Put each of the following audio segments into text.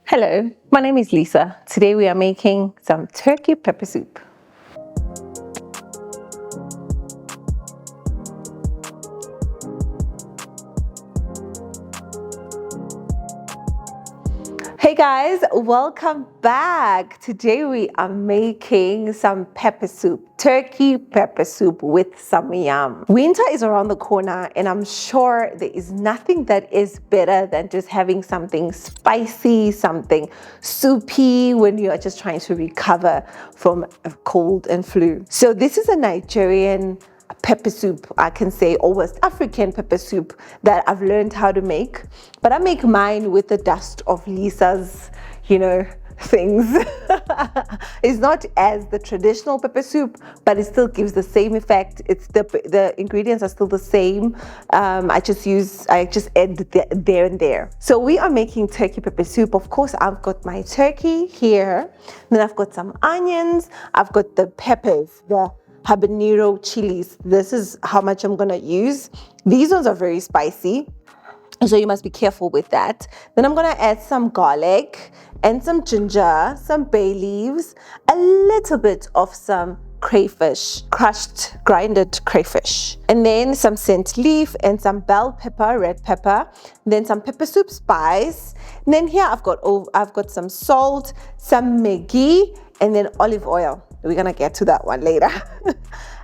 Hello, my name is Lisa. Today we are making some turkey pepper soup. Hey guys, welcome back. Today we are making some pepper soup, turkey pepper soup with some yam. Winter is around the corner and I'm sure there is nothing that is better than just having something spicy, something soupy when you are just trying to recover from a cold and flu. So this is a Nigerian pepper soup, I can say, or West African pepper soup that I've learned how to make. But I make mine with the dust of Lisa's, things. It's not as the traditional pepper soup, but it still gives the same effect. It's the ingredients are still the same. I just add there and there. So we are making turkey pepper soup. Of course, I've got my turkey here. Then I've got some onions. I've got the peppers, the habanero chilies. This is how much I'm gonna use. These ones are very spicy, so you must be careful with that. Then I'm gonna add some garlic and some ginger, some bay leaves, a little bit of some crayfish, crushed, grinded crayfish, and then some scent leaf and some bell pepper, red pepper, then some pepper soup spice. And then here I've got some salt, some Maggi, and then olive oil. We're gonna get to that one later.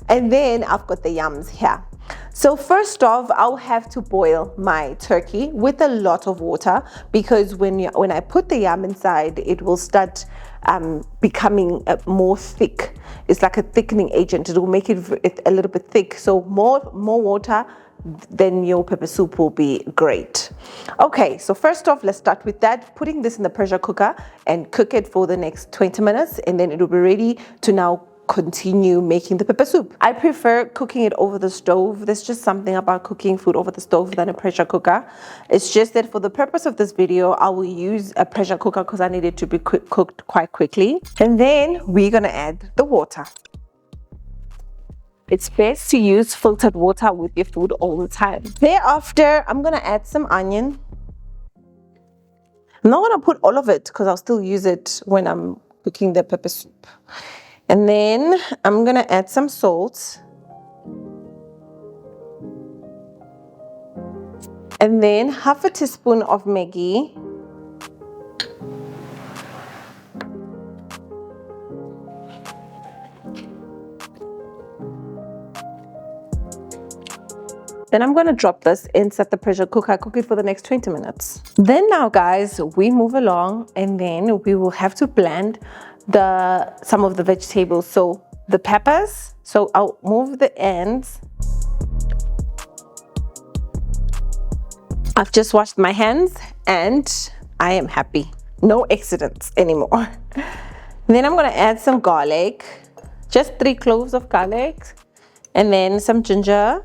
And then I've got the yams here. So first off, I'll have to boil my turkey with a lot of water, because when I put the yam inside, it will start becoming more thick. It's like a thickening agent. It will make it a little bit thick. So more water, then your pepper soup will be great. Okay, so first off, let's start with that. Putting this in the pressure cooker and cook it for the next 20 minutes, and then it will be ready to now continue making the pepper soup. I prefer cooking it over the stove. There's just something about cooking food over the stove than a pressure cooker. It's just that for the purpose of this video, I will use a pressure cooker because I need it to be cooked quite quickly. And then we're gonna add the water. It's best to use filtered water with your food all the time. Thereafter, I'm gonna add some onion. I'm not gonna put all of it because I'll still use it when I'm cooking the pepper soup. And then I'm gonna add some salt. And then half a teaspoon of Maggi. Then I'm gonna drop this inside the pressure cooker, cook it for the next 20 minutes. Then now guys, we move along, and then we will have to blend some of the vegetables. So the peppers, so I'll move the ends. I've just washed my hands and I am happy. No accidents anymore. Then I'm gonna add some garlic, just 3 cloves of garlic, and then some ginger.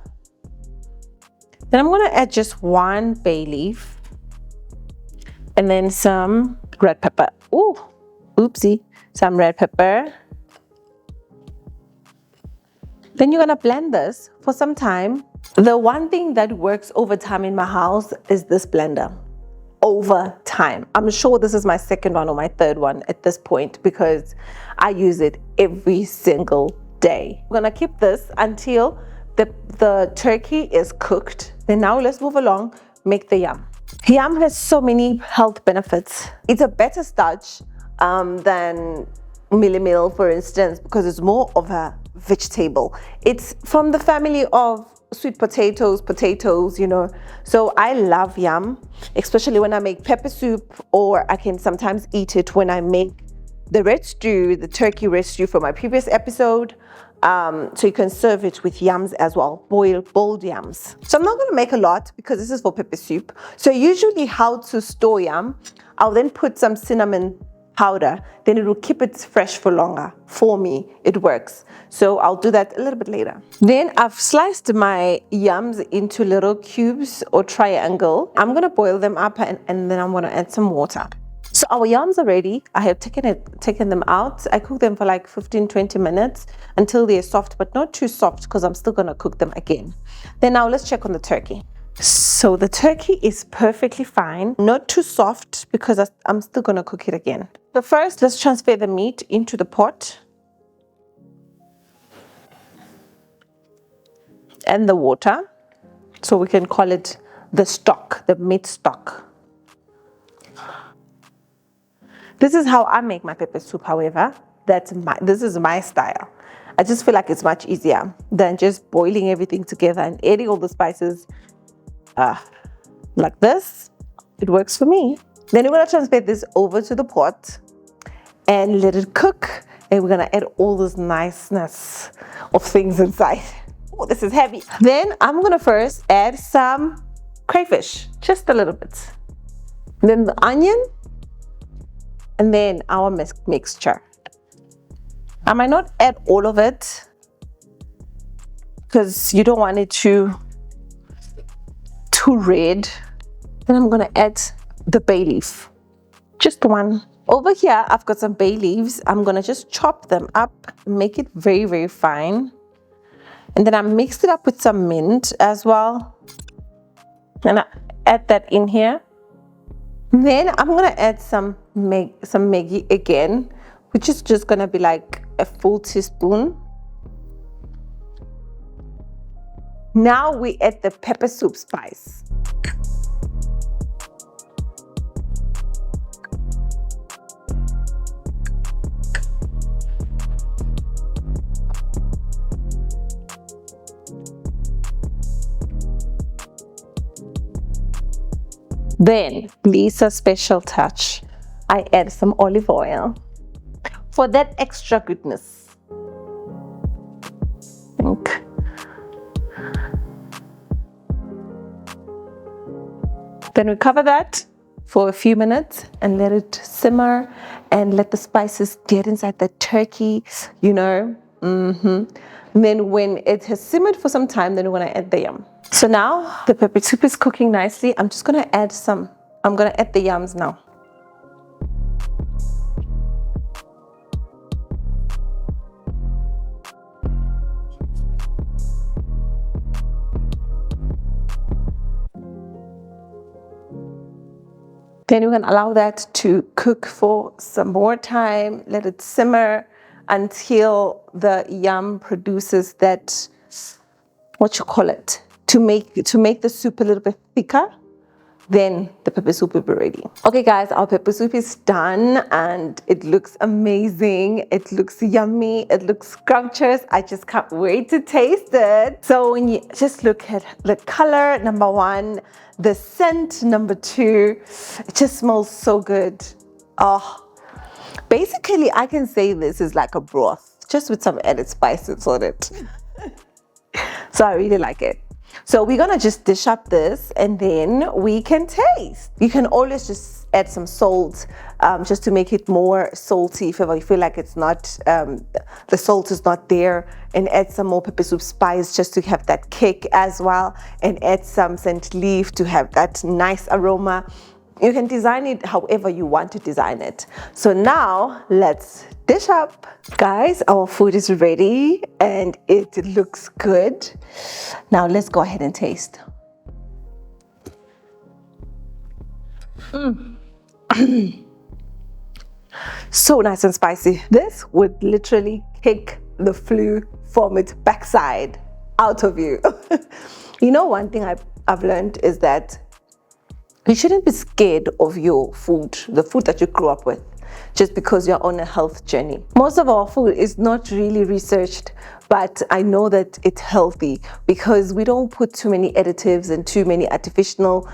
Then I'm gonna add just 1 bay leaf, and then some red pepper. Oopsie, some red pepper. Then you're gonna blend this for some time. The one thing that works over time in my house is this blender. Over time. I'm sure this is my second one or my third one at this point because I use it every single day. I'm gonna keep this until the turkey is cooked. Then now let's move along, make the yam. Yam has so many health benefits. It's a better starch than meal, for instance, because it's more of a vegetable. It's from the family of sweet potatoes, So I love yam, especially when I make pepper soup, or I can sometimes eat it when I make the red stew, the turkey red stew from my previous episode. So you can serve it with yams as well, boiled yams. So I'm not going to make a lot because this is for pepper soup. So usually how to store yam, I'll then put some cinnamon powder, then it will keep it fresh for longer. For me, it works. So I'll do that a little bit later. Then I've sliced my yams into little cubes or triangle. I'm going to boil them up and then I'm going to add some water. So our yams are ready. I have taken them out. I cook them for like 15-20 minutes until they're soft, but not too soft because I'm still going to cook them again. Then now let's check on the turkey. So the turkey is perfectly fine, not too soft because I'm still gonna cook it again. So first, let's transfer the meat into the pot and the water. So we can call it the stock, the meat stock. This is how I make my pepper soup, however. This is my style. I just feel like it's much easier than just boiling everything together and adding all the spices like this. It works for me. Then we're gonna transfer this over to the pot and let it cook. And we're gonna add all this niceness of things inside. Oh, this is heavy. Then I'm gonna first add some crayfish, just a little bit. Then the onion, and then our mixture. I might not add all of it because you don't want it too red. Then I'm gonna add the bay leaf, just one. Over here, I've got some bay leaves. I'm gonna just chop them up, make it very, very fine. And then I mixed it up with some mint as well. And I add that in here. Then I'm gonna add some Maggi again, which is just gonna be like a full teaspoon. Now we add the pepper soup spice. Then, Lisa's special touch, I add some olive oil for that extra goodness. Then we cover that for a few minutes and let it simmer and let the spices get inside the turkey, you know. And then when it has simmered for some time, then we're gonna add the yam. So now the pepper soup is cooking nicely. I'm gonna add the yams now. Then we're gonna allow that to cook for some more time. Let it simmer until the yam produces that, what you call it, to make the soup a little bit thicker. Then the pepper soup will be ready. Okay guys, our pepper soup is done and it looks amazing. It looks yummy. It looks scrumptious. I just can't wait to taste it. So when you just look at the color, number one, the scent, number two, it just smells so good. Oh, basically I can say this is like a broth, just with some added spices on it. So I really like it. So we're gonna just dish up this and then we can taste. You can always just add some salt just to make it more salty if you feel like it's not, the salt is not there, and add some more pepper soup spice just to have that kick as well, and add some scent leaf to have that nice aroma. You can design it however you want to design it. So now let's dish up. Guys, our food is ready and it looks good. Now let's go ahead and taste. So nice and spicy. This would literally kick the flu from its backside out of you. You know, one thing I've learned is that you shouldn't be scared of your food, the food that you grew up with, just because you're on a health journey. Most of our food is not really researched, but I know that it's healthy because we don't put too many additives and too many artificial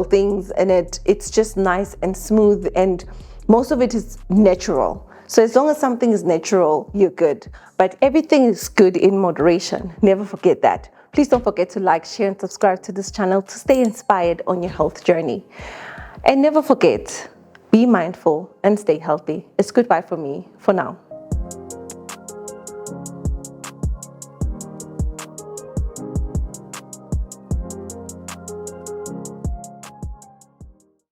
things in it. It's just nice and smooth, and most of it is natural. So as long as something is natural, you're good. But everything is good in moderation. Never forget that. Please don't forget to like, share, and subscribe to this channel to stay inspired on your health journey. And never forget, be mindful and stay healthy. It's goodbye from me for now.